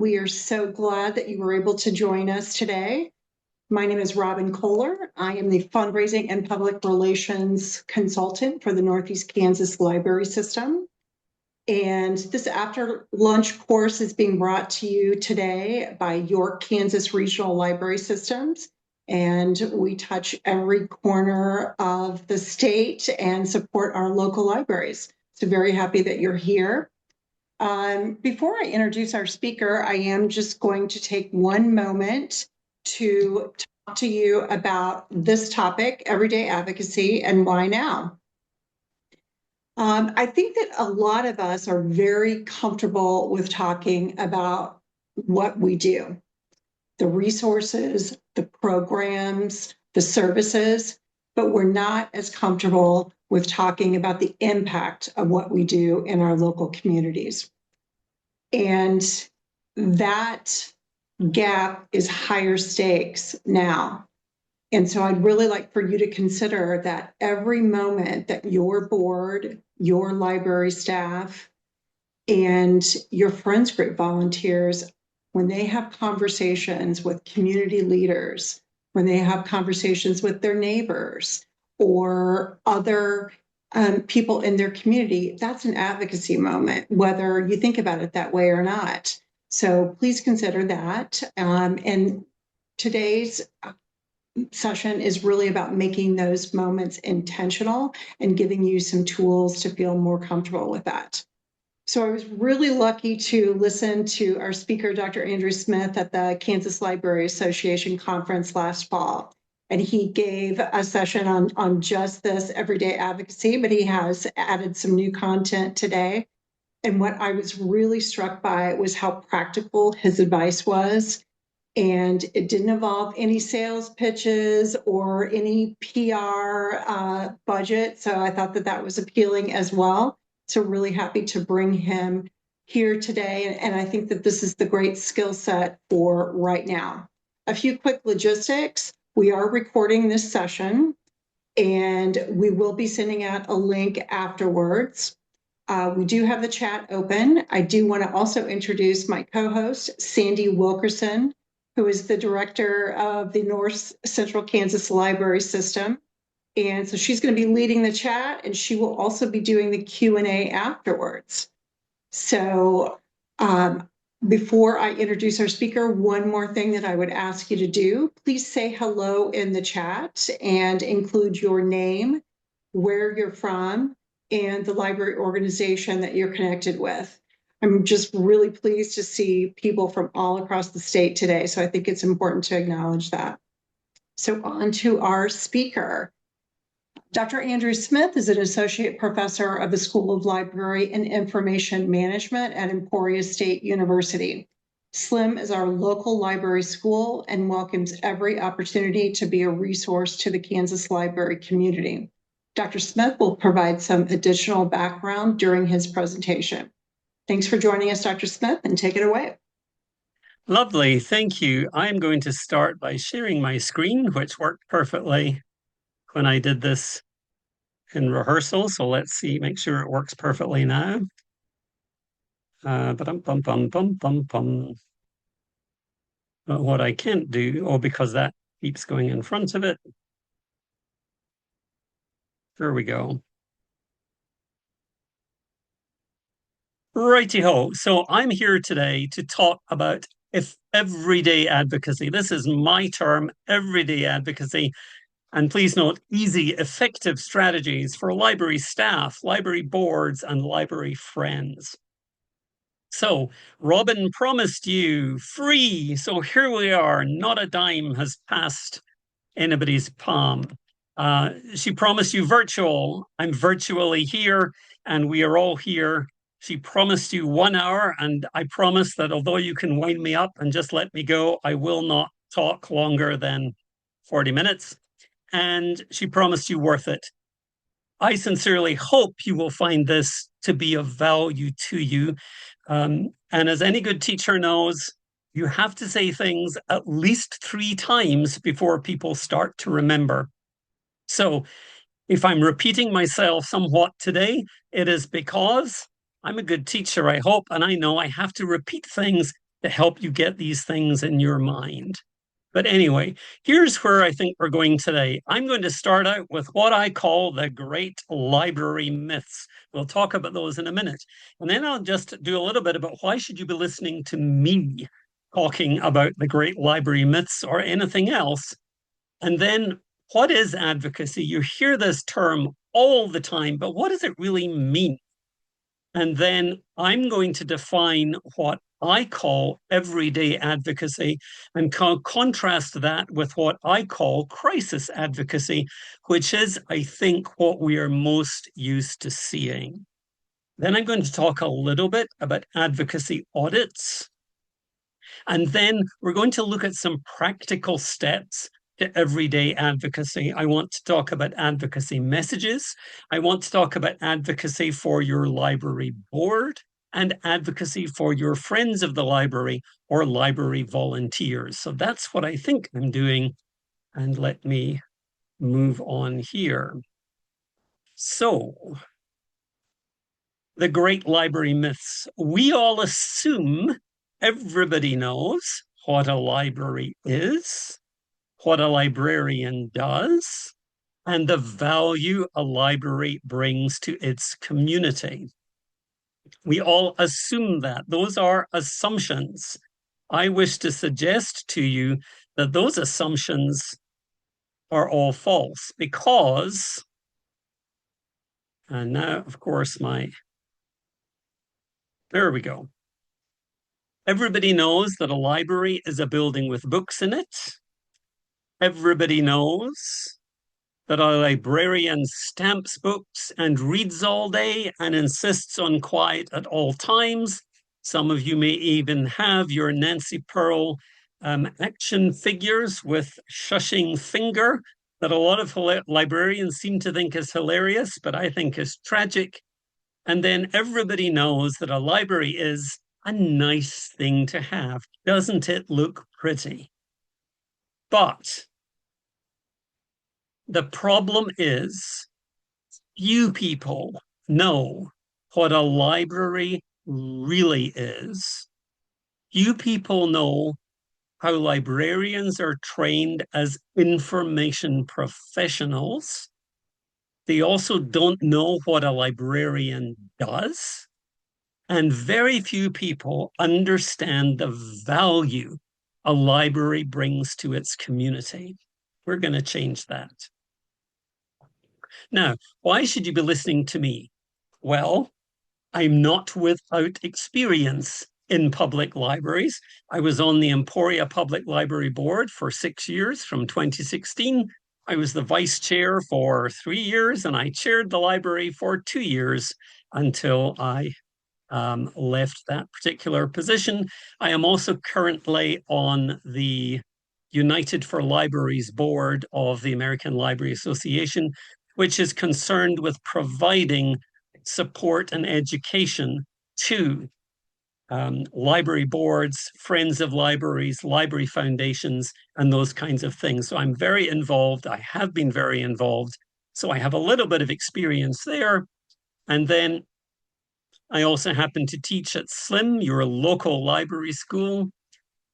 We are so glad that you were able to join us today. My name is Robin Kohler. I am the fundraising and public relations consultant for the Northeast Kansas Library System. And this after lunch course is being brought to you today by York, Kansas Regional Library Systems. And we touch every corner of the state and support our local libraries. So very happy that you're here. Before I introduce our speaker, I am just going to take one moment to talk to you about this topic, everyday advocacy, and why now. I think that a lot of us are very comfortable with talking about what we do, the resources, the programs, the services, but we're not as comfortable with talking about the impact of what we do in our local communities. And that gap is higher stakes now. And so I'd really like for you to consider that every moment that your board, your library staff, and your Friends Group volunteers, when they have conversations with community leaders, when they have conversations with their neighbors or other people in their community, that's an advocacy moment, whether you think about it that way or not. So please consider that. And today's session is really about making those moments intentional and giving you some tools to feel more comfortable with that. So I was really lucky to listen to our speaker, Dr. Andrew Smith, at the Kansas Library Association conference last fall. And he gave a session on just this everyday advocacy, but he has added some new content today. And what I was really struck by was how practical his advice was. And it didn't involve any sales pitches or any PR budget. So I thought that that was appealing as well. So really happy to bring him here today. And I think that this is the great skill set for right now. A few quick logistics. We are recording this session and we will be sending out a link afterwards. We do have the chat open. I do want to also introduce my co-host, Sandy Wilkerson, who is the director of the North Central Kansas Library System. And so she's going to be leading the chat, and she will also be doing the Q&A afterwards. So before I introduce our speaker, one more thing that I would ask you to do, please say hello in the chat and include your name, where you're from, and the library organization that you're connected with. I'm just really pleased to see people from all across the state today, so I think it's important to acknowledge that. So on to our speaker. Dr. Andrew Smith is an associate professor of the School of Library and Information Management at Emporia State University. SLIM is our local library school and welcomes every opportunity to be a resource to the Kansas library community. Dr. Smith will provide some additional background during his presentation. Thanks for joining us, Dr. Smith, and take it away. Lovely, thank you. I'm going to start by sharing my screen, which worked perfectly when I did this in rehearsal. So let's see, make sure it works perfectly now. But what I can't do, because that keeps going in front of it. There we go. Righty-ho. So I'm here today to talk about everyday advocacy. This is my term, everyday advocacy. And please note, easy, effective strategies for library staff, library boards, and library friends. So Robin promised you free. So here we are. Not a dime has passed anybody's palm. She promised you virtual. I'm virtually here, and we are all here. She promised you 1 hour, and I promise that although you can wind me up and just let me go, I will not talk longer than 40 minutes. And she promised you worth it. I sincerely hope you will find this to be of value to you. And as any good teacher knows, you have to say things at least 3 times before people start to remember. So if I'm repeating myself somewhat today, it is because I'm a good teacher, I hope, and I know I have to repeat things to help you get these things in your mind. But anyway, here's where I think we're going today. I'm going to start out with what I call the great library myths. We'll talk about those in a minute. And then I'll just do a little bit about why should you be listening to me talking about the great library myths or anything else. And then what is advocacy? You hear this term all the time, but what does it really mean? And then I'm going to define what I call everyday advocacy and contrast that with what I call crisis advocacy, which is, I think, what we are most used to seeing. Then I'm going to talk a little bit about advocacy audits. And then we're going to look at some practical steps to everyday advocacy. I want to talk about advocacy messages. I want to talk about advocacy for your library board and advocacy for your friends of the library or library volunteers. So that's what I think I'm doing. And let me move on here. So, the great library myths. We all assume everybody knows what a library is, what a librarian does, and the value a library brings to its community. We all assume that. Those are assumptions. I wish to suggest to you that those assumptions are all false because, and now, of course, there we go. Everybody knows that a library is a building with books in it. Everybody knows that a librarian stamps books and reads all day and insists on quiet at all times. Some of you may even have your Nancy Pearl action figures with shushing finger that a lot of librarians seem to think is hilarious, but I think is tragic. And then everybody knows that a library is a nice thing to have. Doesn't it look pretty? But the problem is few people know what a library really is. Few people know how librarians are trained as information professionals. They also don't know what a librarian does. And very few people understand the value a library brings to its community. We're going to change that. Now, why should you be listening to me? Well, I'm not without experience in public libraries. I was on the Emporia Public Library Board for 6 years from 2016. I was the vice chair for 3 years, and I chaired the library for 2 years until I left that particular position. I am also currently on the United for Libraries board of the American Library Association, which is concerned with providing support and education to library boards, friends of libraries, library foundations, and those kinds of things. So I'm very involved. I have been very involved. So I have a little bit of experience there. And then I also happen to teach at SLIM, your local library school,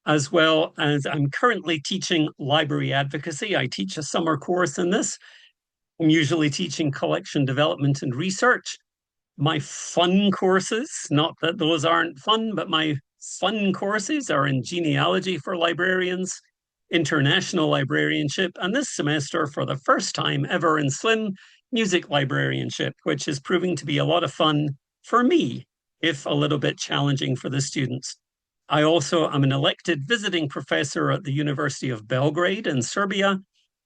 as well as I'm currently teaching library advocacy. I teach a summer course in this. I'm usually teaching collection development and research. My fun courses, not that those aren't fun, but my fun courses are in genealogy for librarians, international librarianship, and this semester, for the first time ever in SLIM, music librarianship, which is proving to be a lot of fun for me, if a little bit challenging for the students. I also am an elected visiting professor at the University of Belgrade in Serbia,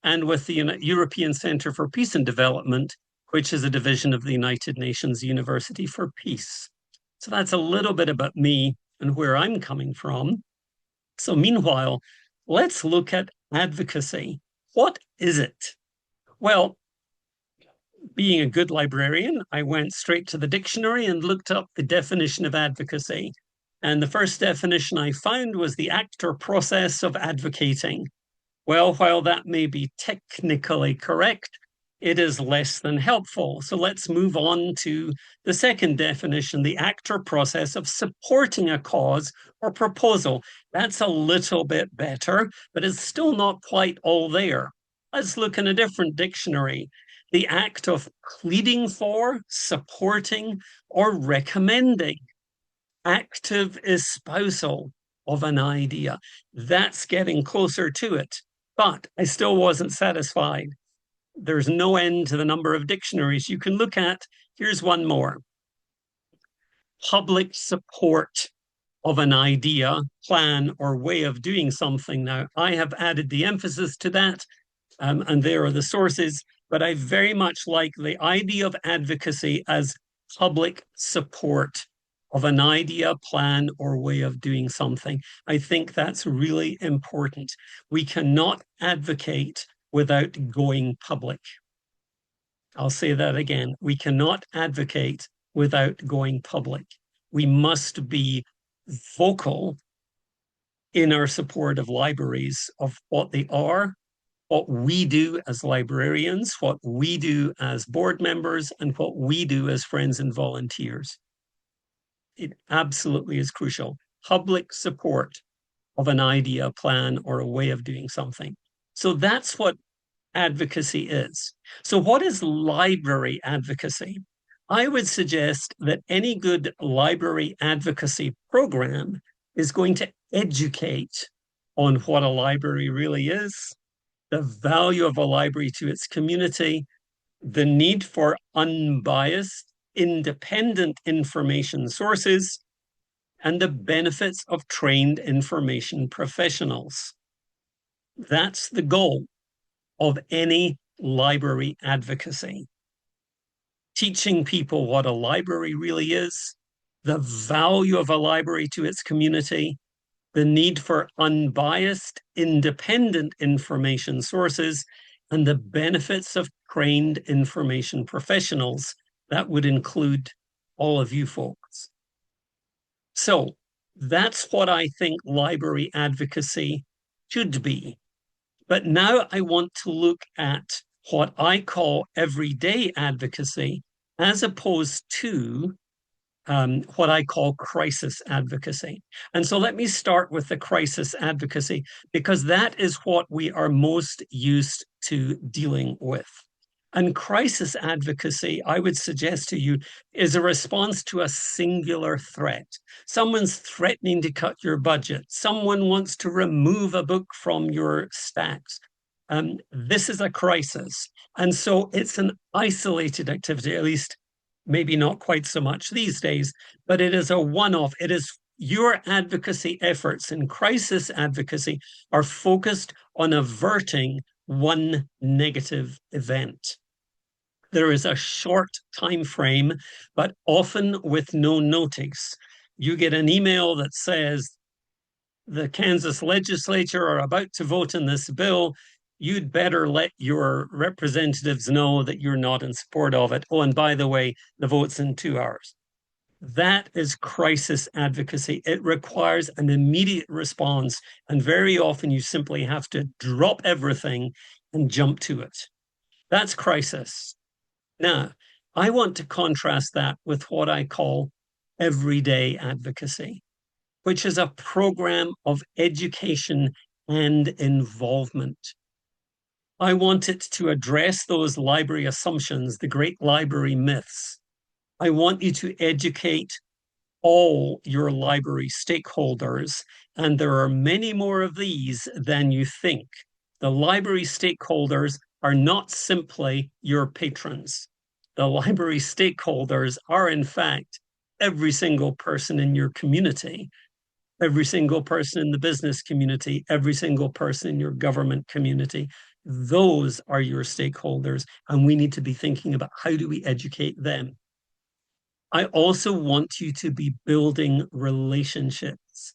and with the European Center for Peace and Development, which is a division of the United Nations University for Peace. So that's a little bit about me and where I'm coming from. So meanwhile, let's look at advocacy. What is it? Well, being a good librarian, I went straight to the dictionary and looked up the definition of advocacy. And the first definition I found was the act or process of advocating. Well, while that may be technically correct, it is less than helpful. So let's move on to the second definition, the act or process of supporting a cause or proposal. That's a little bit better, but it's still not quite all there. Let's look in a different dictionary. The act of pleading for, supporting, or recommending. Active espousal of an idea. That's getting closer to it. But I still wasn't satisfied. There's no end to the number of dictionaries you can look at. Here's one more. Public support of an idea, plan, or way of doing something. Now, I have added the emphasis to that, and there are the sources, but I very much like the idea of advocacy as public support of an idea, plan, or way of doing something. I think that's really important. We cannot advocate without going public. I'll say that again. We cannot advocate without going public. We must be vocal in our support of libraries, of what they are, what we do as librarians, what we do as board members, and what we do as friends and volunteers. It absolutely is crucial. Public support of an idea, a plan, or a way of doing something. So that's what advocacy is. So what is library advocacy? I would suggest that any good library advocacy program is going to educate on what a library really is, the value of a library to its community, the need for unbiased, independent information sources, and the benefits of trained information professionals. That's the goal of any library advocacy. Teaching people what a library really is, the value of a library to its community, the need for unbiased, independent information sources, and the benefits of trained information professionals. That would include all of you folks. So that's what I think library advocacy should be. But now I want to look at what I call everyday advocacy as opposed to what I call crisis advocacy. And so let me start with the crisis advocacy, because that is what we are most used to dealing with. And crisis advocacy, I would suggest to you, is a response to a singular threat. Someone's threatening to cut your budget. Someone wants to remove a book from your stacks. This is a crisis. And so it's an isolated activity, at least maybe not quite so much these days, but it is a one-off. It is your advocacy efforts in crisis advocacy are focused on averting one negative event. There is a short time frame, but often with no notice. You get an email that says the Kansas legislature are about to vote in this bill. You'd better let your representatives know that you're not in support of it. Oh, and by the way, the vote's in 2 hours. That is crisis advocacy. It requires an immediate response. And very often you simply have to drop everything and jump to it. That's crisis. Now, I want to contrast that with what I call everyday advocacy, which is a program of education and involvement. I want it to address those library assumptions, the great library myths. I want you to educate all your library stakeholders, and there are many more of these than you think. The library stakeholders are not simply your patrons. The library stakeholders are, in fact, every single person in your community, every single person in the business community, every single person in your government community. Those are your stakeholders, and we need to be thinking about how do we educate them. I also want you to be building relationships.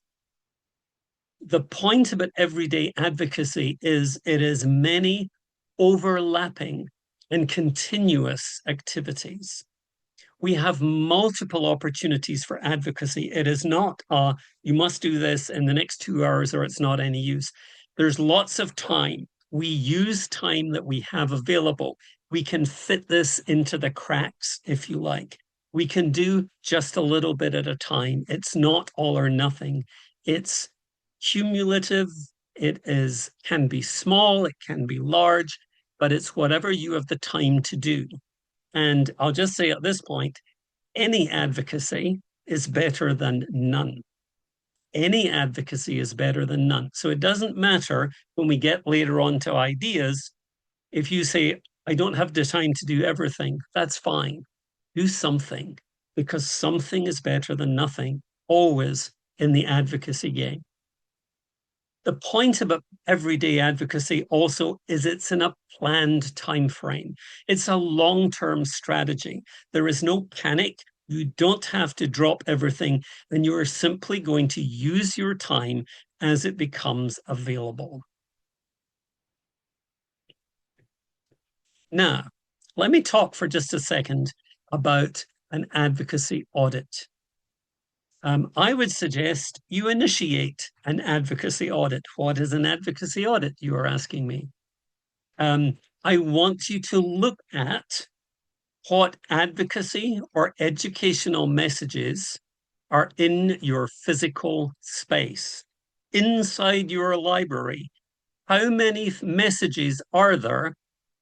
The point about everyday advocacy is it is many overlapping and continuous activities. We have multiple opportunities for advocacy. It is not, you must do this in the next 2 hours or it's not any use. There's lots of time. We use time that we have available. we can fit this into the cracks, if you like. We can do just a little bit at a time. It's not all or nothing. It's cumulative. Can be small, it can be large, but it's whatever you have the time to do. And I'll just say at this point, any advocacy is better than none. Any advocacy is better than none. So it doesn't matter when we get later on to ideas. If you say, I don't have the time to do everything, that's fine. Do something, because something is better than nothing, always in the advocacy game. The point about everyday advocacy also is it's in a planned time frame. It's a long-term strategy. There is no panic. You don't have to drop everything, and you are simply going to use your time as it becomes available. Now, let me talk for just a second about an advocacy audit. I would suggest you initiate an advocacy audit. What is an advocacy audit, you are asking me? I want you to look at what advocacy or educational messages are in your physical space, inside your library. How many messages are there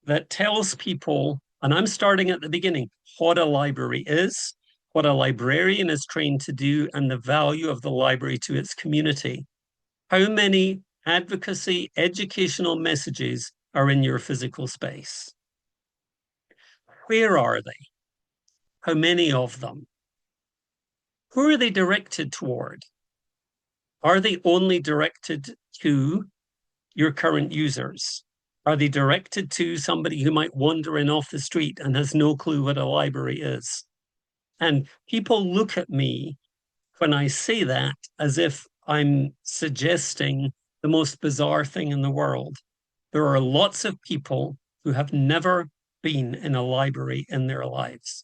that tells people, and I'm starting at the beginning, what a library is, what a librarian is trained to do, and the value of the library to its community. How many advocacy, educational messages are in your physical space? Where are they? How many of them? Who are they directed toward? Are they only directed to your current users? Are they directed to somebody who might wander in off the street and has no clue what a library is? And people look at me when I say that as if I'm suggesting the most bizarre thing in the world. There are lots of people who have never been in a library in their lives.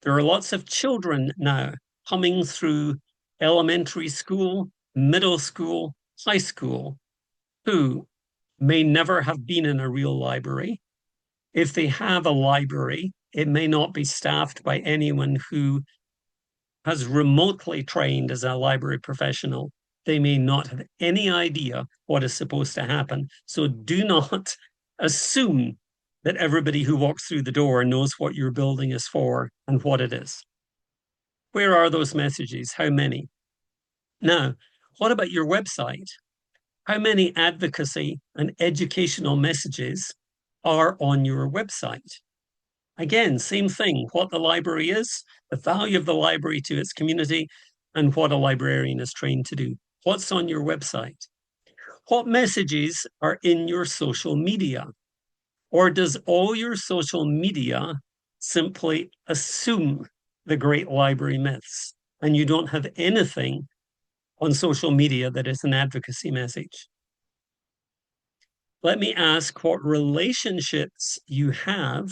There are lots of children now coming through elementary school, middle school, high school, who may never have been in a real library. If they have a library, it may not be staffed by anyone who has remotely trained as a library professional. They may not have any idea what is supposed to happen. So do not assume that everybody who walks through the door knows what your building is for and what it is. Where are those messages? How many? Now, what about your website? How many advocacy and educational messages are on your website? Again, same thing, what the library is, the value of the library to its community, and what a librarian is trained to do. What's on your website? What messages are in your social media? Or does all your social media simply assume the great library myths, and you don't have anything on social media that is an advocacy message? Let me ask what relationships you have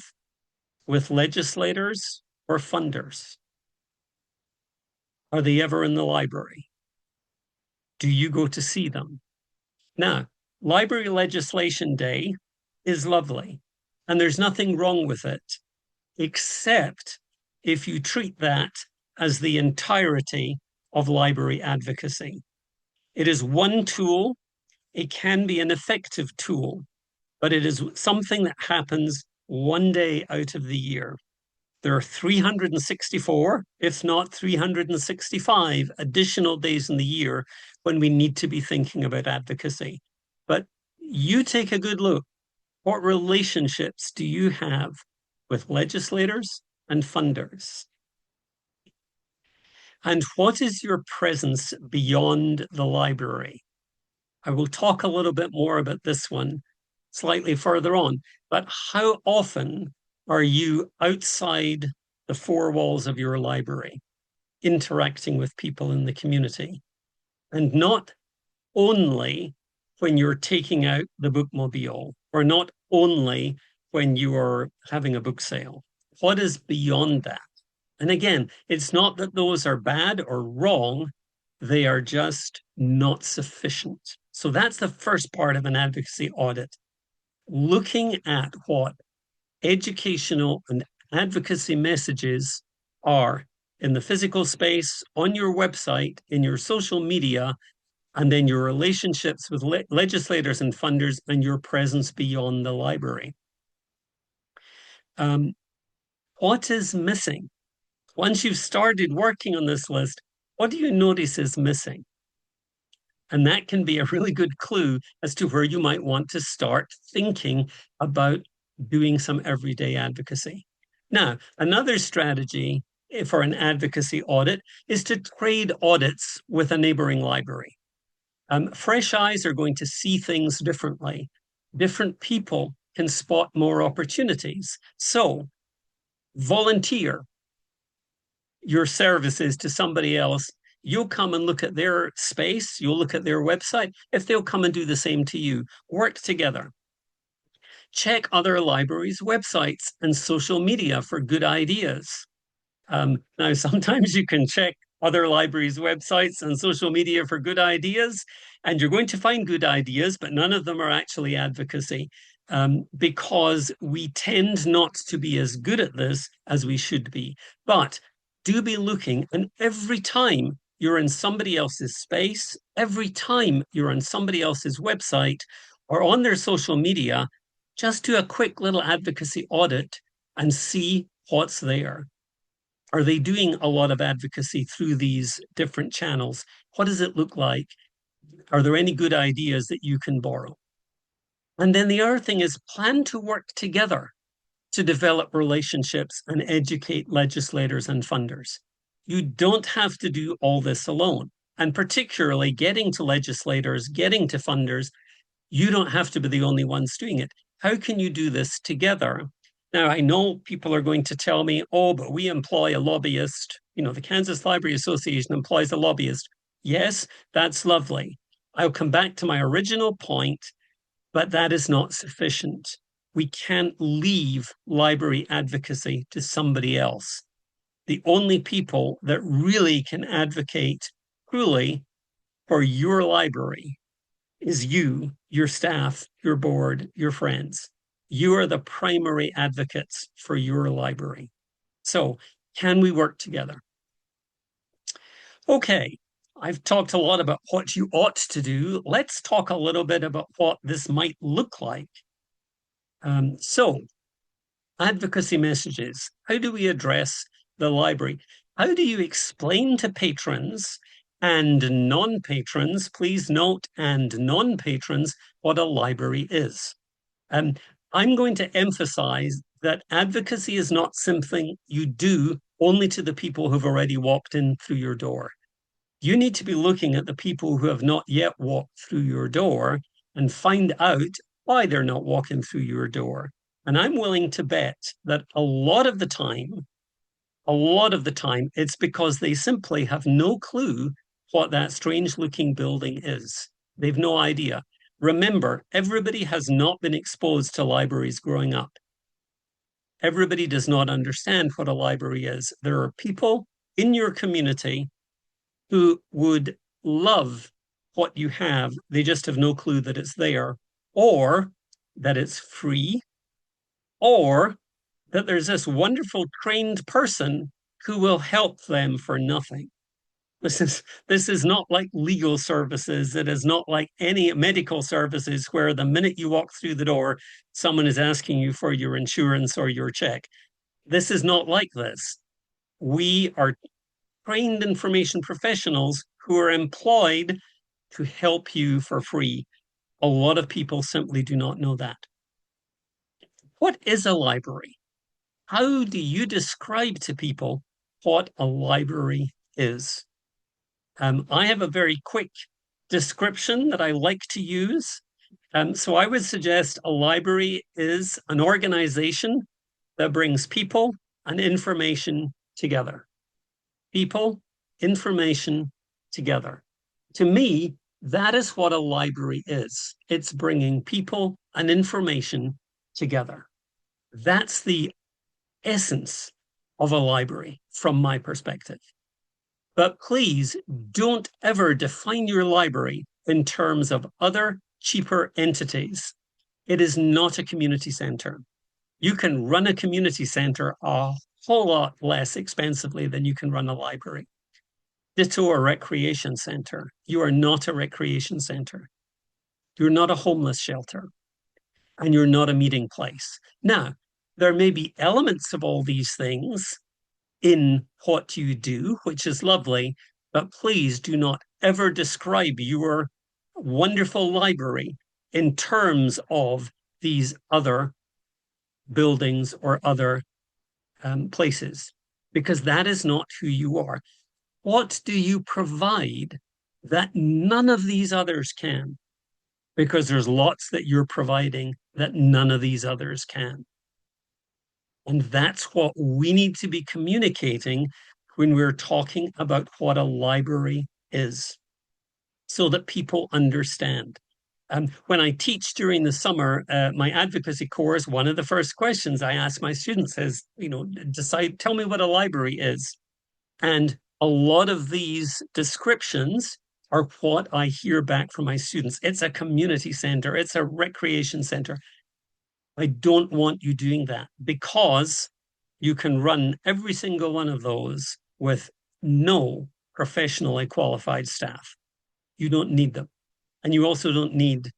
with legislators or funders. Are they ever in the library? Do you go to see them? Now, Library Legislation Day is lovely, and there's nothing wrong with it, except if you treat that as the entirety of library advocacy. It is one tool. It can be an effective tool, but it is something that happens one day out of the year. There are 364, if not 365, additional days in the year when we need to be thinking about advocacy. But you take a good look. What relationships do you have with legislators and funders? And what is your presence beyond the library? I will talk a little bit more about this one slightly further on, but how often are you outside the four walls of your library, interacting with people in the community? And not only when you're taking out the bookmobile, or not only when you are having a book sale. What is beyond that? And again, it's not that those are bad or wrong, they are just not sufficient. So that's the first part of an advocacy audit, looking at what educational and advocacy messages are in the physical space, on your website, in your social media, and then your relationships with legislators and funders, and your presence beyond the library. What is missing? Once you've started working on this list, what do you notice is missing? And that can be a really good clue as to where you might want to start thinking about doing some everyday advocacy. Now, another strategy for an advocacy audit is to trade audits with a neighboring library. Fresh eyes are going to see things differently. Different people can spot more opportunities. So volunteer your services to somebody else. You'll come and look at their space. You'll look at their website. If they'll come and do the same to you, work together. Check other libraries' websites and social media for good ideas. Now, sometimes you can check other libraries' websites and social media for good ideas, and you're going to find good ideas, but none of them are actually advocacy, because we tend not to be as good at this as we should be. But do be looking, and every time you're in somebody else's space, every time you're on somebody else's website or on their social media, just do a quick little advocacy audit and see what's there. Are they doing a lot of advocacy through these different channels? What does it look like? Are there any good ideas that you can borrow? And then the other thing is plan to work together to develop relationships and educate legislators and funders. You don't have to do all this alone. And particularly getting to legislators, getting to funders, you don't have to be the only ones doing it. How can you do this together? Now, I know people are going to tell me, oh, but we employ a lobbyist. The Kansas Library Association employs a lobbyist. Yes, that's lovely. I'll come back to my original point, but that is not sufficient. We can't leave library advocacy to somebody else. The only people that really can advocate truly for your library is you, your staff, your board, your friends. You are the primary advocates for your library. So, can we work together? Okay, I've talked a lot about what you ought to do. Let's talk a little bit about what this might look like. So, advocacy messages. How do we address the library? How do you explain to patrons and non-patrons, please note, and non-patrons, what a library is? I'm going to emphasize that advocacy is not something you do only to the people who've already walked in through your door. You need to be looking at the people who have not yet walked through your door and find out why they're not walking through your door. And I'm willing to bet that a lot of the time, it's because they simply have no clue what that strange looking building is. They've no idea. Remember, everybody has not been exposed to libraries growing up. Everybody does not understand what a library is. There are people in your community who would love what you have. They just have no clue that it's there, or that it's free, or that there's this wonderful trained person who will help them for nothing. This is not like legal services. It is not like any medical services where the minute you walk through the door, someone is asking you for your insurance or your check. This is not like this. We are trained information professionals who are employed to help you for free. A lot of people simply do not know that. What is a library? How do you describe to people what a library is? I have a very quick description that I like to use. So I would suggest a library is an organization that brings people and information together. People, information together. To me, that is what a library is. It's bringing people and information together. That's the essence of a library from my perspective. But please don't ever define your library in terms of other cheaper entities. It is not a community center. You can run a community center a whole lot less expensively than you can run a library. Ditto a recreation center. You are not a recreation center. You're not a homeless shelter, and you're not a meeting place. Now, there may be elements of all these things in what you do, which is lovely, but please do not ever describe your wonderful library in terms of these other buildings or other places, because that is not who you are. What do you provide that none of these others can? Because there's lots that you're providing that none of these others can. And that's what we need to be communicating when we're talking about what a library is, so that people understand. When I teach during the summer, my advocacy course, one of the first questions I ask my students is, tell me what a library is. And a lot of these descriptions are what I hear back from my students. It's a community center, it's a recreation center. I don't want you doing that, because you can run every single one of those with no professionally qualified staff. You don't need them. And you also don't need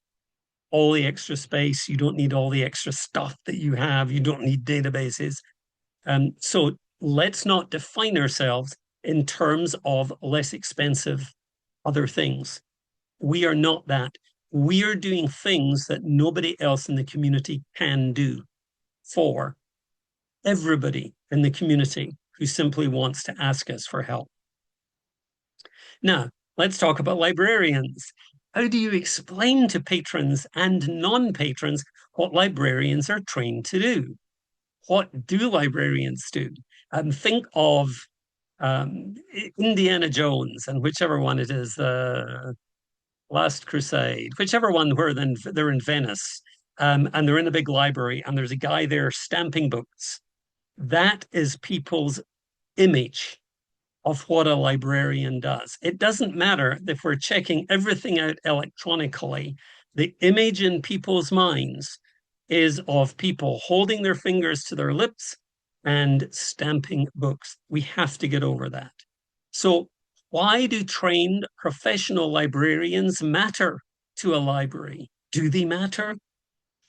all the extra space. You don't need all the extra stuff that you have. You don't need databases. So let's not define ourselves in terms of less expensive other things. We are not that. We are doing things that nobody else in the community can do for everybody in the community who simply wants to ask us for help. Now, let's talk about librarians. How do you explain to patrons and non-patrons what librarians are trained to do? What do librarians do? Think of Indiana Jones and whichever one it is, Last Crusade, whichever one where then they're in Venice, and they're in a big library and there's a guy there stamping books. That is people's image of what a librarian does. It doesn't matter if we're checking everything out electronically. The image in people's minds is of people holding their fingers to their lips and stamping books. We have to get over that. So why do trained professional librarians matter to a library? Do they matter?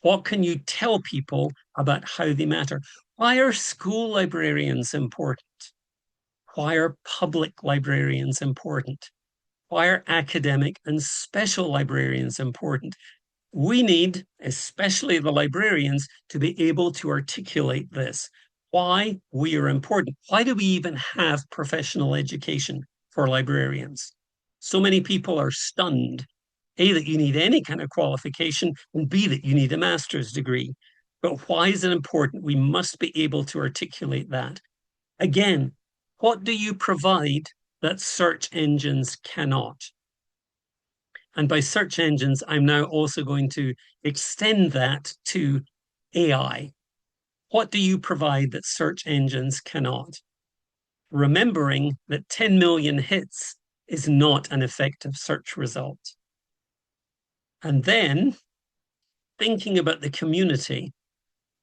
What can you tell people about how they matter? Why are school librarians important? Why are public librarians important? Why are academic and special librarians important? We need, especially the librarians, to be able to articulate this, why we are important. Why do we even have professional education for librarians? So many people are stunned, A, that you need any kind of qualification, and B, that you need a master's degree. But why is it important? We must be able to articulate that. Again, what do you provide that search engines cannot? And by search engines, I'm now also going to extend that to AI. What do you provide that search engines cannot? Remembering that 10 million hits is not an effective search result. And then thinking about the community,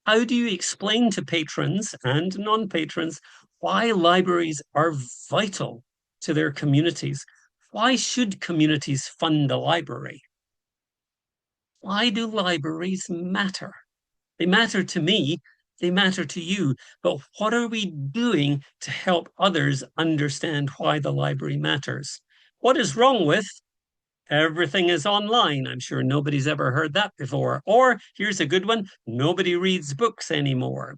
how do you explain to patrons and non-patrons why libraries are vital to their communities? Why should communities fund a library? Why do libraries matter? They matter to me, they matter to you, but what are we doing to help others understand why the library matters? What is wrong with everything is online? I'm sure nobody's ever heard that before. Or here's a good one, nobody reads books anymore.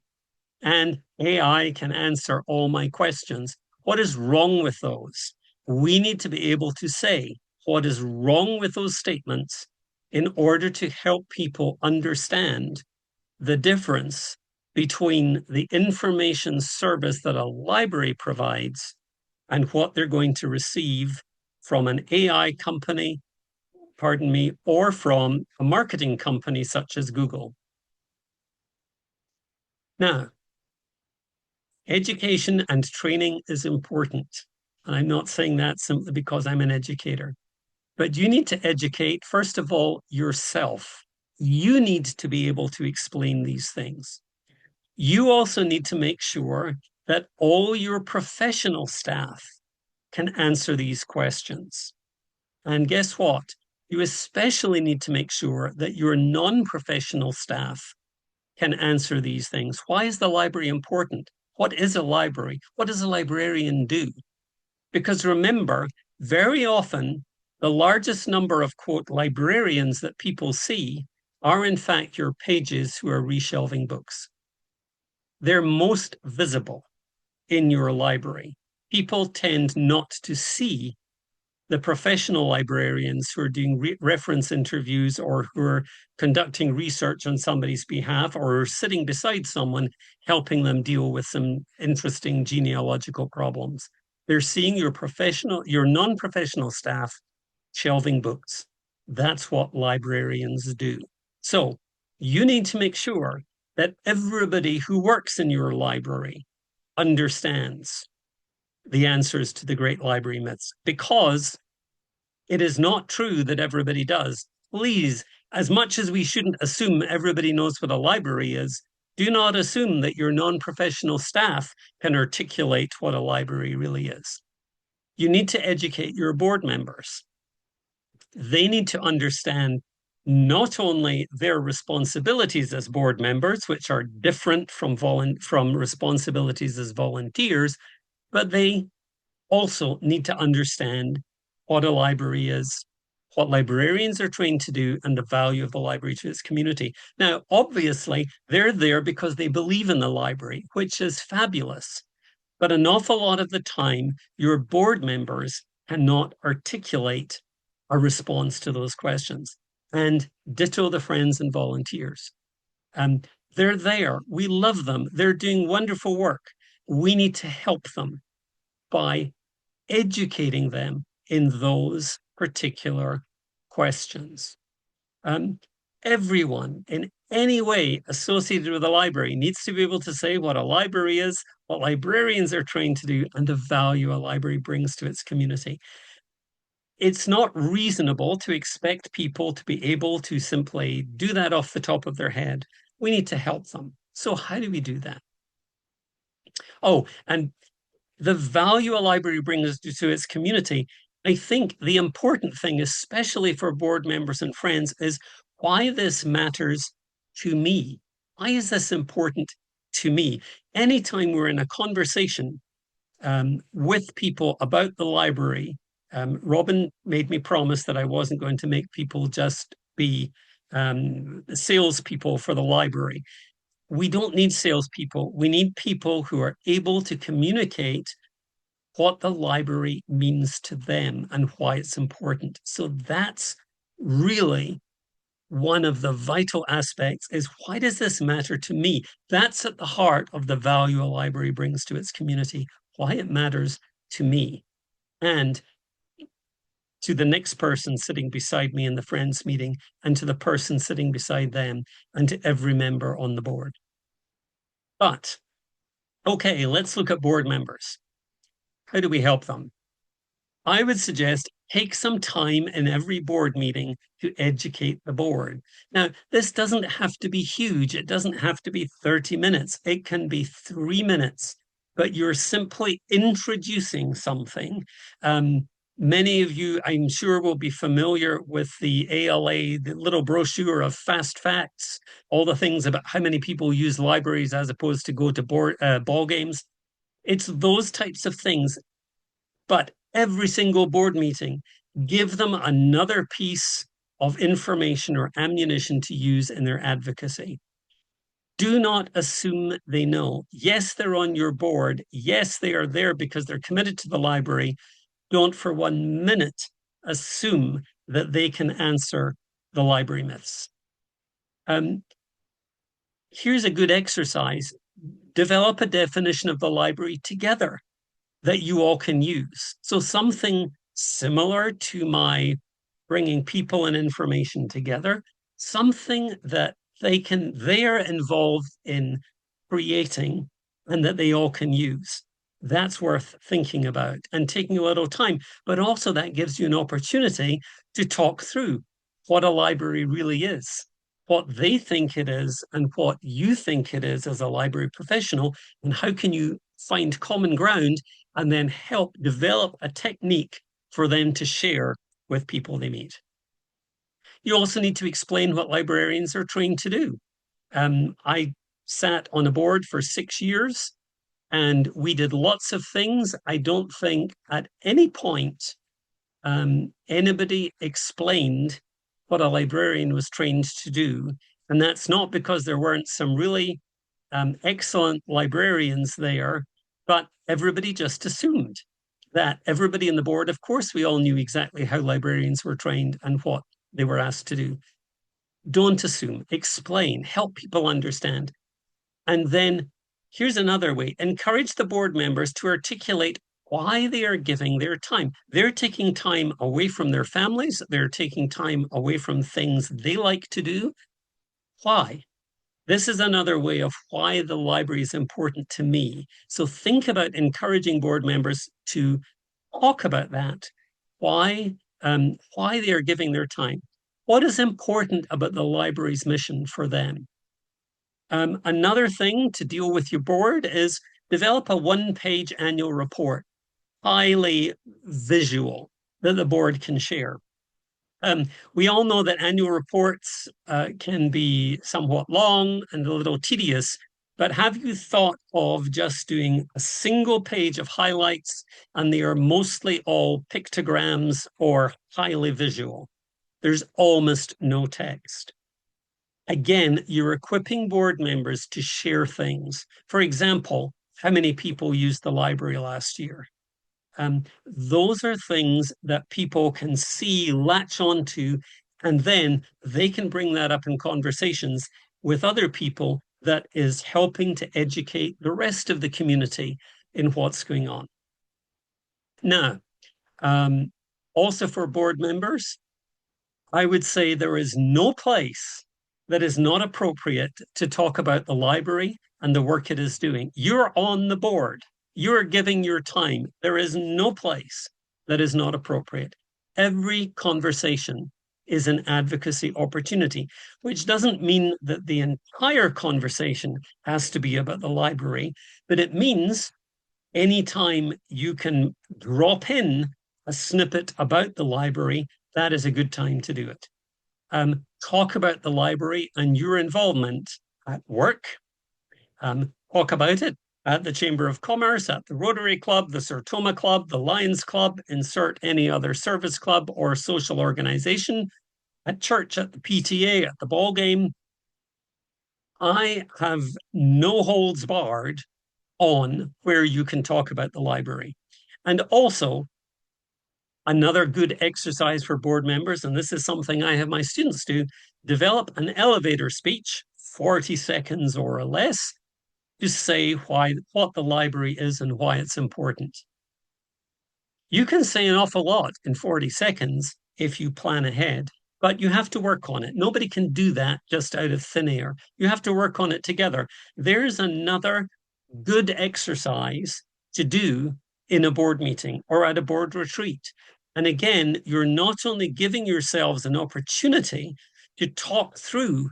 And AI can answer all my questions. What is wrong with those? We need to be able to say what is wrong with those statements in order to help people understand the difference between the information service that a library provides and what they're going to receive from an AI company, pardon me, or from a marketing company such as Google. Now, education and training is important. And I'm not saying that simply because I'm an educator. But you need to educate, first of all, yourself. You need to be able to explain these things. You also need to make sure that all your professional staff can answer these questions. And guess what? You especially need to make sure that your non-professional staff can answer these things. Why is the library important? What is a library? What does a librarian do? Because remember, very often, the largest number of, quote, librarians that people see are, in fact, your pages who are reshelving books. They're most visible in your library. People tend not to see the professional librarians who are doing reference interviews or who are conducting research on somebody's behalf or are sitting beside someone helping them deal with some interesting genealogical problems. They're seeing your non-professional staff shelving books. That's what librarians do. So you need to make sure that everybody who works in your library understands the answers to the great library myths, because it is not true that everybody does. Please, as much as we shouldn't assume everybody knows what a library is, do not assume that your non-professional staff can articulate what a library really is. You need to educate your board members. They need to understand not only their responsibilities as board members, which are different from responsibilities as volunteers, but they also need to understand what a library is, what librarians are trained to do, and the value of the library to its community. Now, obviously, they're there because they believe in the library, which is fabulous. But an awful lot of the time, your board members cannot articulate a response to those questions. And ditto the friends and volunteers. Um, they're there. We love them. They're doing wonderful work. We need to help them by educating them in those particular questions. Everyone in any way associated with a library needs to be able to say what a library is, what librarians are trained to do, and the value a library brings to its community. It's not reasonable to expect people to be able to simply do that off the top of their head. We need to help them. So how do we do that? Oh, and the value a library brings to its community, I think the important thing, especially for board members and friends, is why this matters to me. Why is this important to me? Anytime we're in a conversation with people about the library, Robin made me promise that I wasn't going to make people just be salespeople for the library. We don't need salespeople. We need people who are able to communicate what the library means to them and why it's important. So that's really one of the vital aspects, is why does this matter to me? That's at the heart of the value a library brings to its community, why it matters to me and to the next person sitting beside me in the friends meeting, and to the person sitting beside them, and to every member on the board. But, okay, let's look at board members. How do we help them? I would suggest take some time in every board meeting to educate the board. Now, this doesn't have to be huge. It doesn't have to be 30 minutes. It can be 3 minutes, but you're simply introducing something. Many of you, I'm sure, will be familiar with the ALA, the little brochure of fast facts, all the things about how many people use libraries as opposed to go to ball games. It's those types of things. But every single board meeting, give them another piece of information or ammunition to use in their advocacy. Do not assume they know. Yes, they're on your board. Yes, they are there because they're committed to the library. Don't for 1 minute assume that they can answer the library myths. Here's a good exercise. Develop a definition of the library together that you all can use. So something similar to my bringing people and information together, something that they are involved in creating and that they all can use. That's worth thinking about and taking a little time. But also that gives you an opportunity to talk through what a library really is. what they think it is and what you think it is as a library professional, and how can you find common ground and then help develop a technique for them to share with people they meet. You also need to explain what librarians are trained to do. I sat on a board for 6 years and we did lots of things. I don't think at any point anybody explained what a librarian was trained to do. And that's not because there weren't some really excellent librarians there, but everybody just assumed that everybody in the board, of course, we all knew exactly how librarians were trained and what they were asked to do. Don't assume, explain, help people understand. And then here's another way: encourage the board members to articulate why they are giving their time. They're taking time away from their families, they're taking time away from things they like to do. Why? This is another way of why the library is important to me. So think about encouraging board members to talk about that, why they are giving their time. What is important about the library's mission for them? Another thing to deal with your board is develop a one-page annual report, highly visual, that the board can share. We all know that annual reports can be somewhat long and a little tedious, but have you thought of just doing a single page of highlights, and they are mostly all pictograms or highly visual? There's almost no text. Again, you're equipping board members to share things. For example, how many people used the library last year? Those are things that people can see, latch onto, and then they can bring that up in conversations with other people that is helping to educate the rest of the community in what's going on. Now, also for board members, I would say there is no place that is not appropriate to talk about the library and the work it is doing. You're on the board. You're giving your time. There is no place that is not appropriate. Every conversation is an advocacy opportunity, which doesn't mean that the entire conversation has to be about the library, but it means anytime you can drop in a snippet about the library, that is a good time to do it. Talk about the library and your involvement at work. Talk about it at the Chamber of Commerce, at the Rotary Club, the Sertoma Club, the Lions Club, insert any other service club or social organization, at church, at the PTA, at the ball game. I have no holds barred on where you can talk about the library. And also, another good exercise for board members, and this is something I have my students do, develop an elevator speech, 40 seconds or less, to say what the library is and why it's important. You can say an awful lot in 40 seconds if you plan ahead, but you have to work on it. Nobody can do that just out of thin air. You have to work on it together. There's another good exercise to do in a board meeting or at a board retreat. And again, you're not only giving yourselves an opportunity to talk through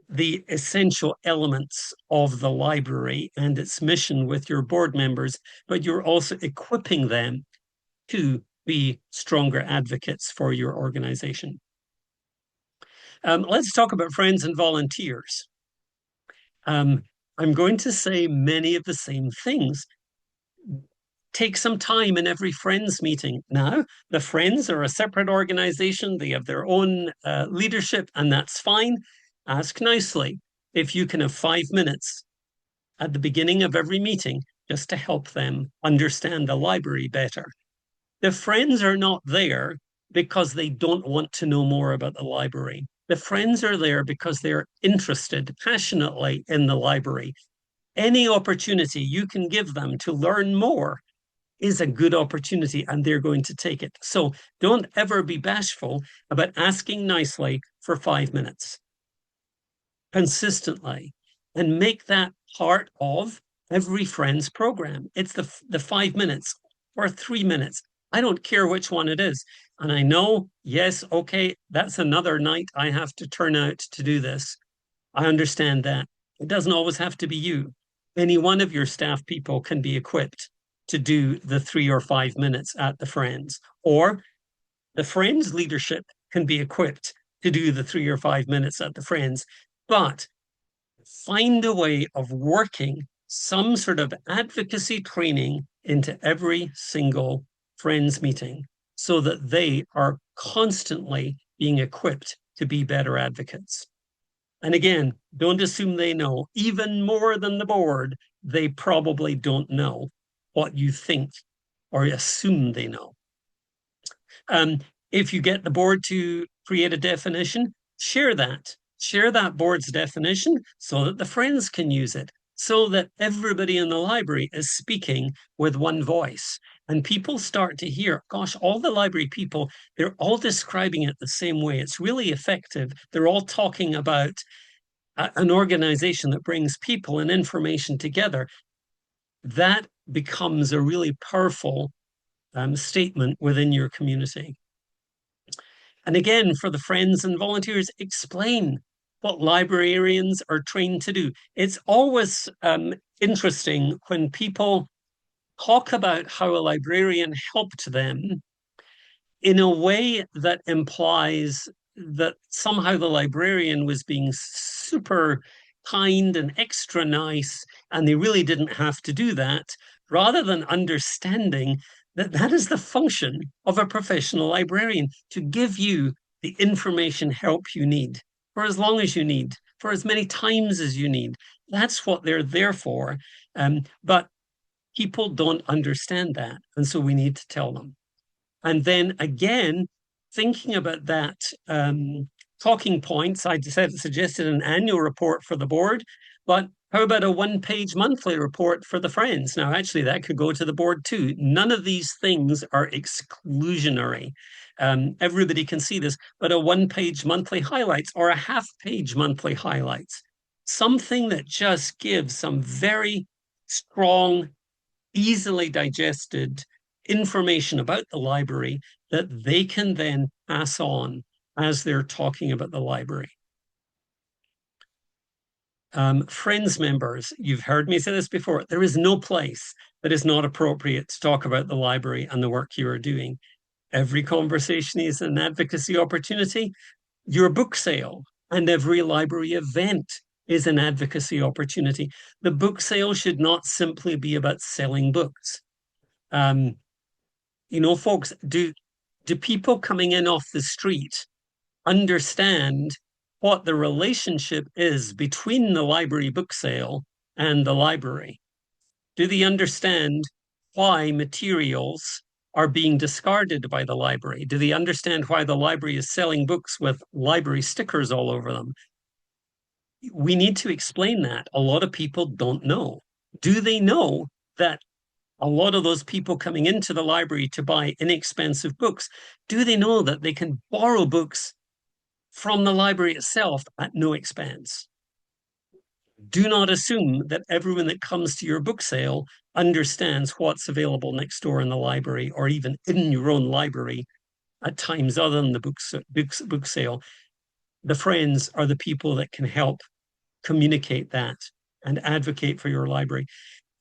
the essential elements of the library and its mission with your board members, but you're also equipping them to be stronger advocates for your organization. Let's talk about friends and volunteers. I'm going to say many of the same things. Take some time in every friends meeting. Now, the friends are a separate organization. They have their own leadership, and that's fine. Ask nicely if you can have 5 minutes at the beginning of every meeting just to help them understand the library better. The friends are not there because they don't want to know more about the library. The friends are there because they're interested passionately in the library. Any opportunity you can give them to learn more is a good opportunity, and they're going to take it. So don't ever be bashful about asking nicely for 5 minutes consistently, and make that part of every friend's program. It's the 5 minutes or 3 minutes. I don't care which one it is. And I know, yes, okay, that's another night I have to turn out to do this. I understand that. It doesn't always have to be you. Any one of your staff people can be equipped to do the 3 or 5 minutes at the Friends, or the Friends leadership can be equipped to do the 3 or 5 minutes at the Friends. But find a way of working some sort of advocacy training into every single Friends meeting so that they are constantly being equipped to be better advocates. And again, don't assume they know. Even more than the board, they probably don't know what you think or assume they know. Um, if you get the board to create a definition, share that. Share that board's definition so that the Friends can use it, so that everybody in the library is speaking with one voice. And people start to hear, gosh, all the library people, they're all describing it the same way. It's really effective. They're all talking about an organization that brings people and information together. That becomes a really powerful statement within your community. And again, for the Friends and volunteers, explain what librarians are trained to do. It's always interesting when people talk about how a librarian helped them in a way that implies that somehow the librarian was being super kind and extra nice, and they really didn't have to do that, rather than understanding that that is the function of a professional librarian, to give you the information help you need for as long as you need, for as many times as you need. That's what they're there for. But people don't understand that. And so we need to tell them. And then again, thinking about that talking points, I suggested an annual report for the board, but how about a one-page monthly report for the Friends? Now, actually, that could go to the board too. None of these things are exclusionary. Everybody can see this, but a one-page monthly highlights or a half-page monthly highlights, something that just gives some very strong, easily digested information about the library that they can then pass on as they're talking about the library. Friends members, you've heard me say this before, there is no place that is not appropriate to talk about the library and the work you are doing. Every conversation is an advocacy opportunity. Your book sale and every library event is an advocacy opportunity. The book sale should not simply be about selling books. Folks, do people coming in off the street understand what the relationship is between the library book sale and the library? Do they understand why materials are being discarded by the library? Do they understand why the library is selling books with library stickers all over them? We need to explain that. A lot of people don't know. Do they know that a lot of those people coming into the library to buy inexpensive books, do they know that they can borrow books from the library itself at no expense? Do not assume that everyone that comes to your book sale understands what's available next door in the library or even in your own library at times other than the book sale. The Friends are the people that can help communicate that and advocate for your library.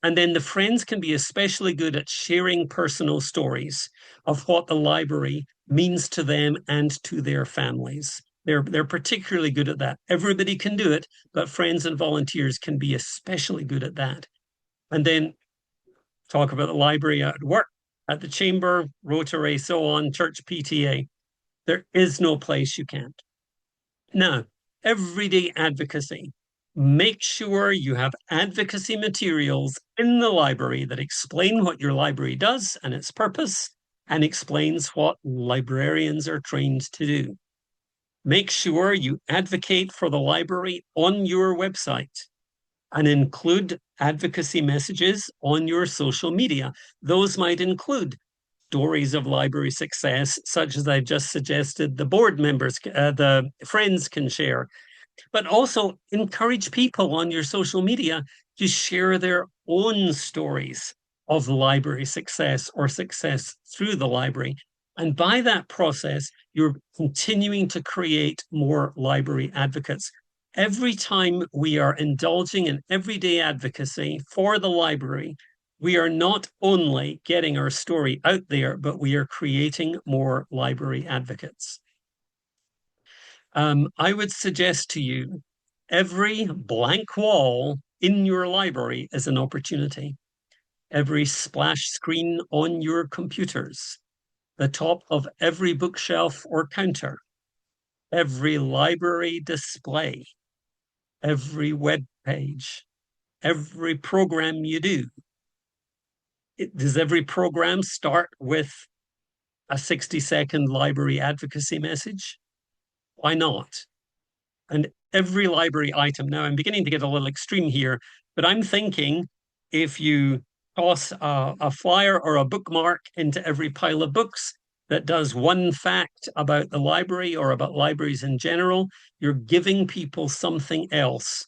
And then the Friends can be especially good at sharing personal stories of what the library means to them and to their families. They're particularly good at that. Everybody can do it, but Friends and volunteers can be especially good at that. And then talk about the library at work, at the chamber, Rotary, so on, church PTA. There is no place you can't. Now, everyday advocacy. Make sure you have advocacy materials in the library that explain what your library does and its purpose, and explains what librarians are trained to do. Make sure you advocate for the library on your website and include advocacy messages on your social media. Those might include stories of library success, such as I just suggested the board members, the Friends can share, but also encourage people on your social media to share their own stories of library success or success through the library. And by that process, you're continuing to create more library advocates. Every time we are indulging in everyday advocacy for the library, we are not only getting our story out there, but we are creating more library advocates. I would suggest to you, every blank wall in your library is an opportunity. Every splash screen on your computers, the top of every bookshelf or counter, every library display, every web page, every program you do. Does every program start with a 60-second library advocacy message? Why not? And every library item, now I'm beginning to get a little extreme here, but I'm thinking if you toss a flyer or a bookmark into every pile of books that does one fact about the library or about libraries in general, you're giving people something else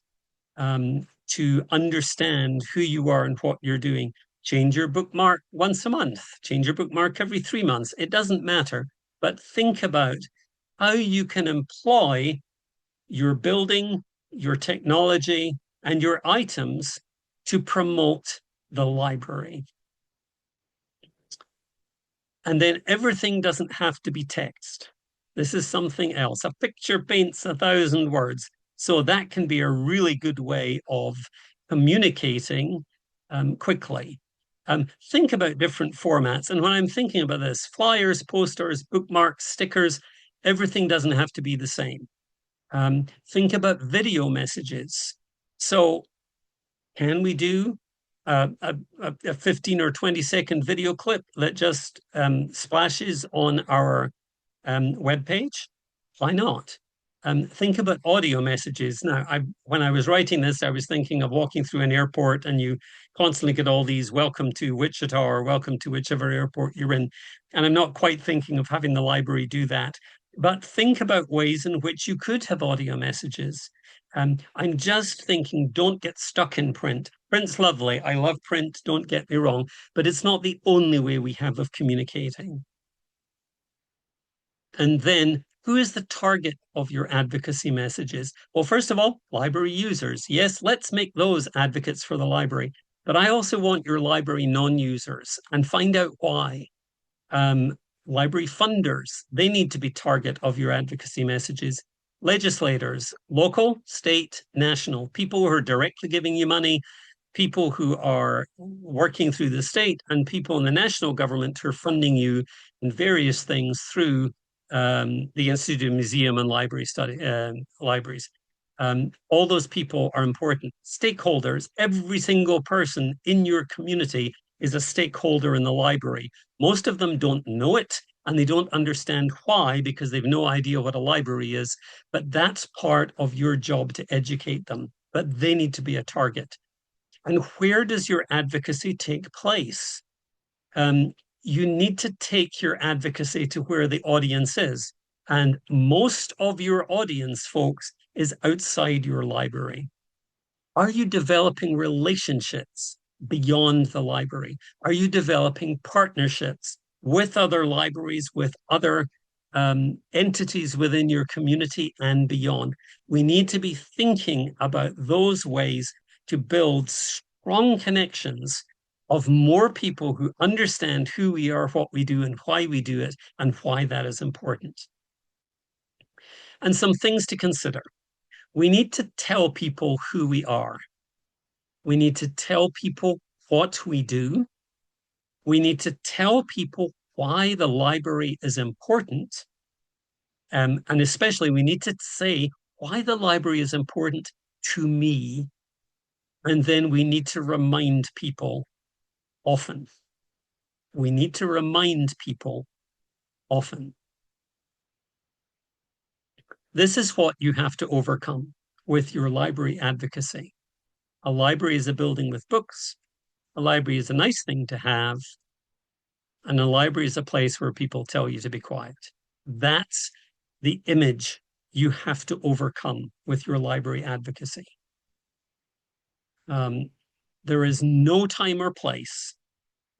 to understand who you are and what you're doing. Change your bookmark once a month, change your bookmark every 3 months. It doesn't matter, but think about how you can employ your building, your technology, and your items to promote the library. And then everything doesn't have to be text. This is something else. A picture paints 1,000 words. So that can be a really good way of communicating quickly. Think about different formats. And when I'm thinking about this, flyers, posters, bookmarks, stickers, everything doesn't have to be the same. Think about video messages. So can we do a 15 or 20-second video clip that just splashes on our webpage? Why not? Think about audio messages. Now, when I was writing this, I was thinking of walking through an airport and you constantly get all these welcome to Wichita or welcome to whichever airport you're in. And I'm not quite thinking of having the library do that. But think about ways in which you could have audio messages. I'm just thinking, don't get stuck in print. Print's lovely. I love print, don't get me wrong, but it's not the only way we have of communicating. And then who is the target of your advocacy messages? Well, first of all, library users. Yes, let's make those advocates for the library. But I also want your library non-users and find out why. Um, Library funders, they need to be target of your advocacy messages. Legislators, local, state, national, people who are directly giving you money, people who are working through the state, and people in the national government who are funding you in various things through the Institute of Museum and Library libraries. All those people are important. Stakeholders, every single person in your community is a stakeholder in the library. Most of them don't know it and they don't understand why because they've no idea what a library is. But that's part of your job to educate them. But they need to be a target. And where does your advocacy take place? You need to take your advocacy to where the audience is. And most of your audience, folks, is outside your library. Are you developing relationships beyond the library? Are you developing partnerships with other libraries, with other entities within your community and beyond? We need to be thinking about those ways to build strong connections of more people who understand who we are, what we do, and why we do it, and why that is important. And some things to consider. We need to tell people who we are. We need to tell people what we do. We need to tell people why the library is important. And especially, we need to say why the library is important to me. And then we need to remind people often. We need to remind people often. This is what you have to overcome with your library advocacy. A library is a building with books. A library is a nice thing to have. And a library is a place where people tell you to be quiet. That's the image you have to overcome with your library advocacy. There is no time or place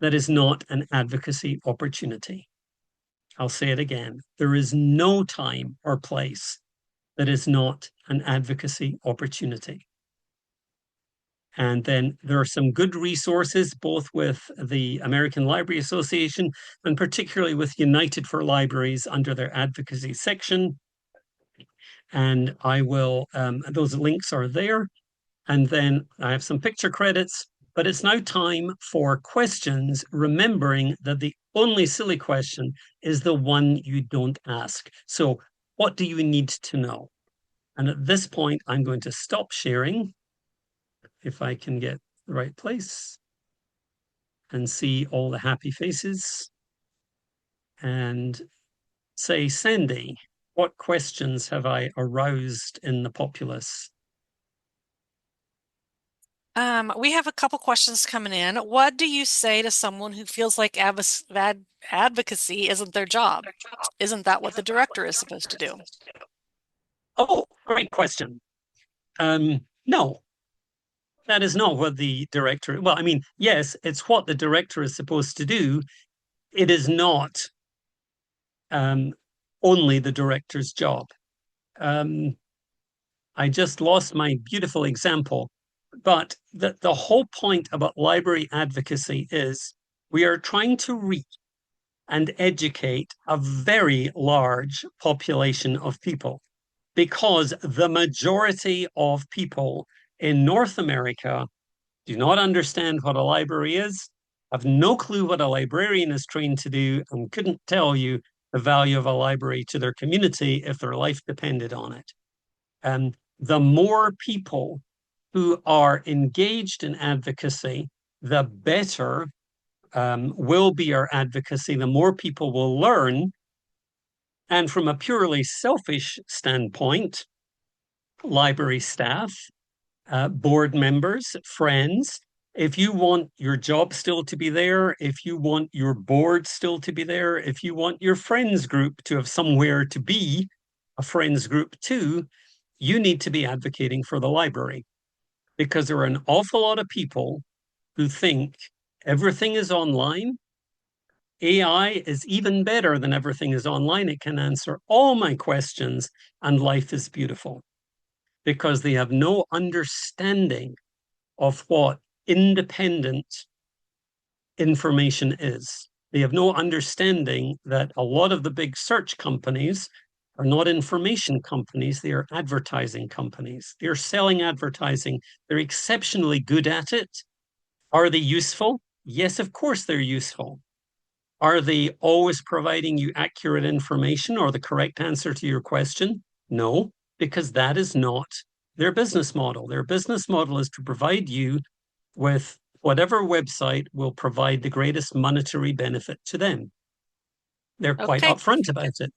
that is not an advocacy opportunity. I'll say it again. There is no time or place that is not an advocacy opportunity. And then there are some good resources, both with the American Library Association and particularly with United for Libraries under their advocacy section. And I will, those links are there. And then I have some picture credits, but it's now time for questions, remembering that the only silly question is the one you don't ask. So what do you need to know? And at this point, I'm going to stop sharing, if I can get the right place, and see all the happy faces. And say, Sandy, what questions have I aroused in the populace? We have a couple questions coming in. What do you say to someone who feels like advocacy isn't their job? Isn't that what the director is supposed to do? Oh, great question. No, that is not what the director, well, I mean, yes, it's what the director is supposed to do. It is not only the director's job. I just lost my beautiful example, but the whole point about library advocacy is we are trying to reach and educate a very large population of people, because the majority of people in North America do not understand what a library is, have no clue what a librarian is trained to do, and couldn't tell you the value of a library to their community if their life depended on it. And the more people who are engaged in advocacy, the better will be our advocacy, the more people will learn. And from a purely selfish standpoint, library staff, board members, friends, if you want your job still to be there, if you want your board still to be there, if you want your friends group to have somewhere to be, a friends group too, you need to be advocating for the library, because there are an awful lot of people who think everything is online. AI is even better than everything is online. It can answer all my questions and life is beautiful, because they have no understanding of what independent information is. They have no understanding that a lot of the big search companies are not information companies, they are advertising companies. They're selling advertising. They're exceptionally good at it. Are they useful? Yes, of course they're useful. Are they always providing you accurate information or the correct answer to your question? No, because that is not their business model. Their business model is to provide you with whatever website will provide the greatest monetary benefit to them. They're quite Okay. upfront about it.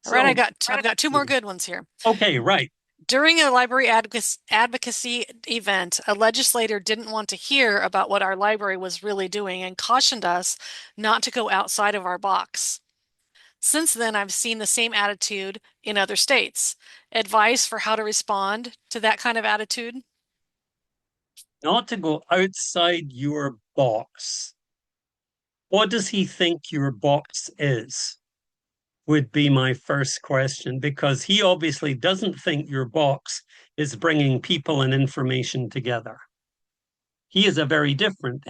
All right, I've got two more good ones here. Okay, right. During a library advocacy event, a legislator didn't want to hear about what our library was really doing and cautioned us not to go outside of our box. Since then, I've seen the same attitude in other states. Advice for how to respond to that kind of attitude? Not to go outside your box. What does he think your box is? Would be my first question, because he obviously doesn't think your box is bringing people and information together. He is a very different,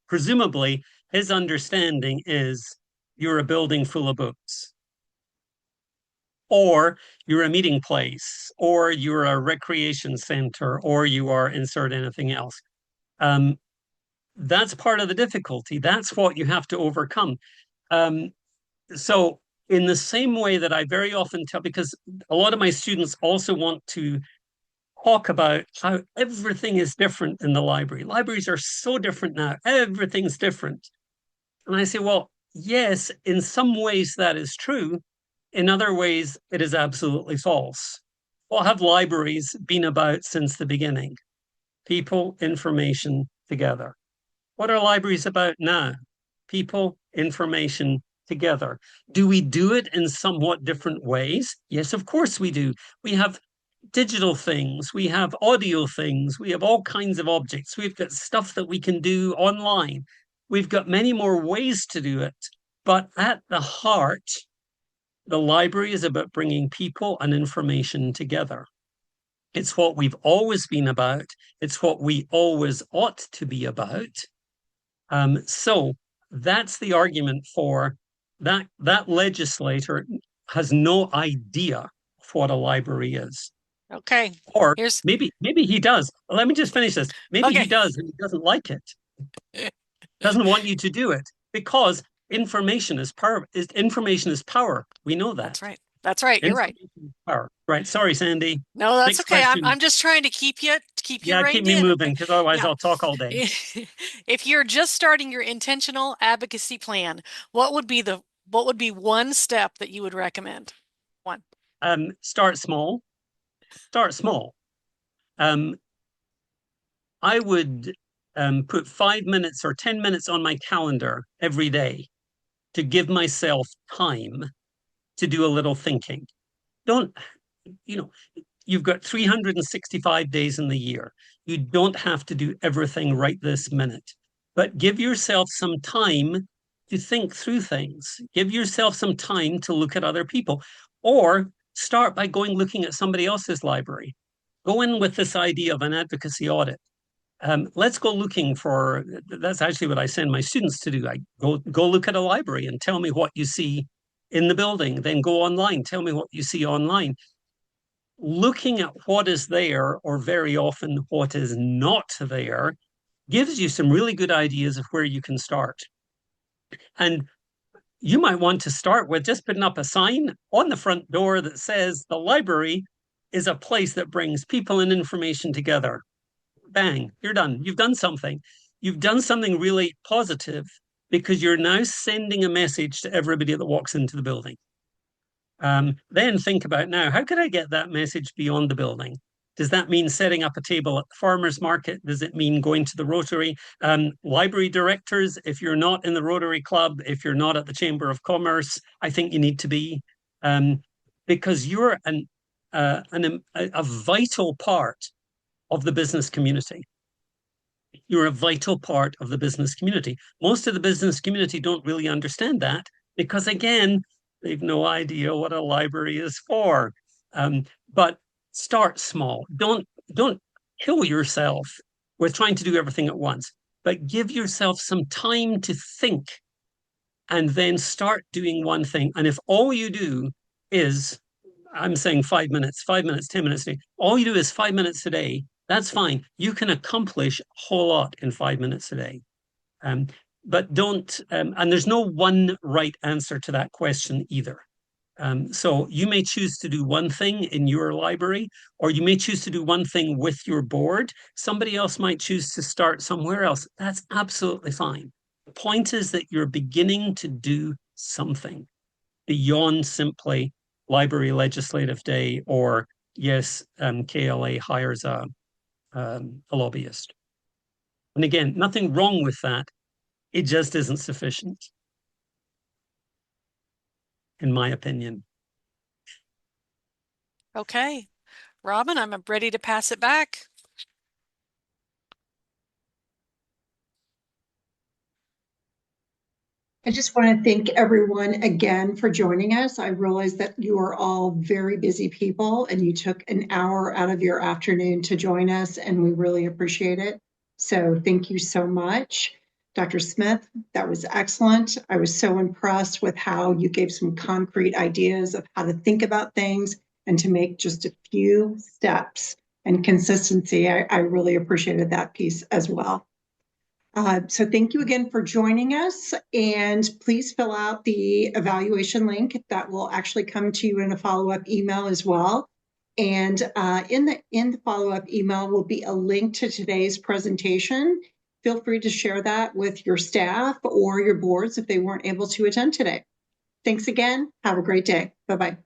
presumably his understanding is you're a building full of books, or you're a meeting place, or you're a recreation center, or you are insert anything else. That's part of the difficulty. That's what you have to overcome. So in the same way that I very often tell, because a lot of my students also want to talk about how everything is different in the library. Libraries are so different now. Everything's different. And I say, well, yes, in some ways that is true. In other ways, it is absolutely false. What have libraries been about since the beginning? People, information together. What are libraries about now? People, information together. Do we do it in somewhat different ways? Yes, of course we do. We have digital things, we have audio things, we have all kinds of objects. We've got stuff that we can do online. We've got many more ways to do it. But at the heart, The library is about bringing people and information together. It's what we've always been about. It's what we always ought to be about. So that's the argument for that. That legislator has no idea of what a library is. Okay. Or Here's maybe he does. Let me just finish this. Maybe he okay. does and he doesn't like it. Doesn't want you to do it because information is power. Information is power. We know that. That's right. That's right. You're right. Information is power. Right. Sorry, Sandy. No, that's Next okay. I'm question. just trying to keep you Yeah, keep reined me in. moving because otherwise Yeah. I'll talk all day. If you're just starting your intentional advocacy plan, what would be one step that you would recommend? One. Start small. Start small. I would put 5 minutes or 10 minutes on my calendar every day to give myself time to do a little thinking. Don't, you know, you've got 365 days in the year. You don't have to do everything right this minute, but give yourself some time to think through things. Give yourself some time to look at other people, or start by looking at somebody else's library. Go in with this idea of an advocacy audit. Let's go looking for, that's actually what I send my students to do. I go look at a library and tell me what you see in the building, then go online, tell me what you see online. Looking at what is there, or very often what is not there, gives you some really good ideas of where you can start. And you might want to start with just putting up a sign on the front door that says the library is a place that brings people and information together. Bang, you're done. You've done something. You've done something really positive because you're now sending a message to everybody that walks into the building. Then think about now, how could I get that message beyond the building? Does that mean setting up a table at the farmer's market? Does it mean going to the Rotary? Library directors, if you're not in the Rotary Club, if you're not at the Chamber of Commerce, I think you need to be, because you're a vital part of the business community. You're a vital part of the business community. Most of the business community don't really understand that because, again, they've no idea what a library is for. But start small. Don't kill yourself with trying to do everything at once, but give yourself some time to think and then start doing one thing. And if all you do is, I'm saying 5 minutes, 5 minutes, 10 minutes a day, all you do is 5 minutes a day, that's fine. You can accomplish a whole lot in 5 minutes a day. But don't, and there's no one right answer to that question either. So you may choose to do one thing in your library, or you may choose to do one thing with your board. Somebody else might choose to start somewhere else. That's absolutely fine. The point is that you're beginning to do something beyond simply Library Legislative Day or, yes, KLA hires a lobbyist. And again, nothing wrong with that. It just isn't sufficient, in my opinion. Okay. Robin, I'm ready to pass it back. I just want to thank everyone again for joining us. I realize that you are all very busy people and you took an hour out of your afternoon to join us, and we really appreciate it. So thank you so much. Dr. Smith, that was excellent. I was so impressed with how you gave some concrete ideas of how to think about things and to make just a few steps and consistency. I really appreciated that piece as well. So thank you again for joining us, and please fill out the evaluation link that will actually come to you in a follow-up email as well. And in the follow-up email will be a link to today's presentation. Feel free to share that with your staff or your boards if they weren't able to attend today. Thanks again. Have a great day. Bye-bye.